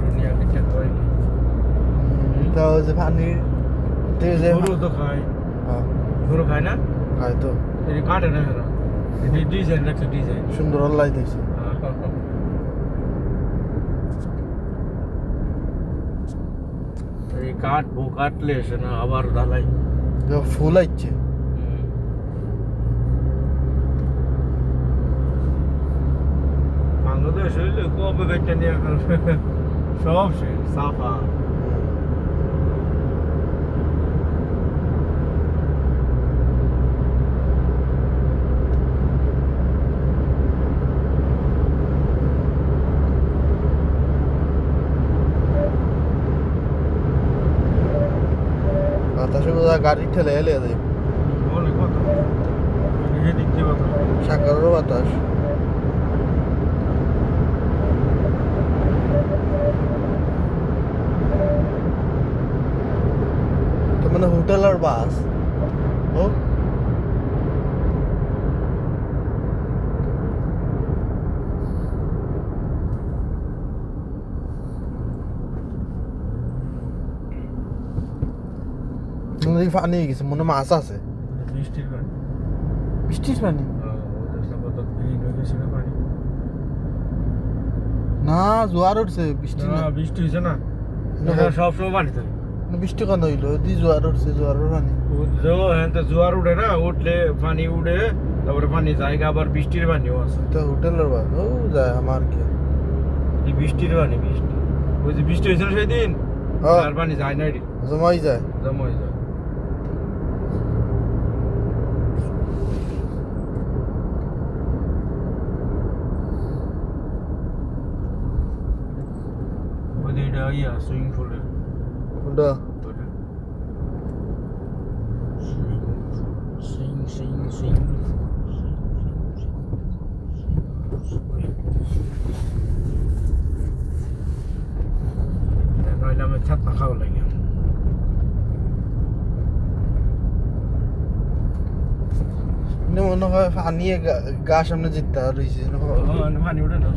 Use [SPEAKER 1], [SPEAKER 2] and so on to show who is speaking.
[SPEAKER 1] নিয়ে কিছু খাই
[SPEAKER 2] তো যে পানি যে
[SPEAKER 1] গরু তো খায়
[SPEAKER 2] হ্যাঁ
[SPEAKER 1] গরু খায় না
[SPEAKER 2] খাই তো
[SPEAKER 1] এই কাটে না এরা এই ডিজাইন রাখছে ডিজাইন
[SPEAKER 2] সুন্দর লাই দিয়েছে
[SPEAKER 1] এই কাটবো কাটলে এসে না আবার ঢালাই
[SPEAKER 2] ফুল আইছে
[SPEAKER 1] বাংলাদেশ হইলে কবে গাইটা নিয়ে সব শেষ সাফা
[SPEAKER 2] বাতাসে গাড়ি ঠেলে এলে যায়
[SPEAKER 1] অনেক কথা এদিক দিয়ে কথা
[SPEAKER 2] সাগরের বাতাস তো মানে হোটেল আর বাস ও নদী পানি হয়ে গেছে মনে মাছ আছে
[SPEAKER 1] বৃষ্টির পানি
[SPEAKER 2] বৃষ্টির পানি
[SPEAKER 1] পানি
[SPEAKER 2] না জোয়ার উঠছে বৃষ্টি না
[SPEAKER 1] বৃষ্টি হয়েছে না
[SPEAKER 2] না,
[SPEAKER 1] সব সময় পানি থাকে
[SPEAKER 2] বৃষ্টি কেন হইলো দি জোয়ার উঠছে জোয়ারের পানি
[SPEAKER 1] জোয়ার উঠে না উঠলে পানি উঠে তারপরে পানি জায়গা আবার বৃষ্টির পানিও আছে
[SPEAKER 2] তো হোটেলের বাস ও যায় আমার কি
[SPEAKER 1] এই বৃষ্টির পানি বৃষ্টি ওই যে বৃষ্টি হয়েছিল সেই দিন
[SPEAKER 2] হ্যাঁ।
[SPEAKER 1] আর পানি যায় না এটি
[SPEAKER 2] জমাই যায়
[SPEAKER 1] জমা হয়ে যায় ওইটা ইয়া সুইমিং পুলের
[SPEAKER 2] কোনটা
[SPEAKER 1] সুইং সুইং সুইং নইলে আমি ছাত্র খাওয়া লাগে
[SPEAKER 2] মনে হয় পানি গা সামনে যেতে আর রয়েছে
[SPEAKER 1] পানি উঠে না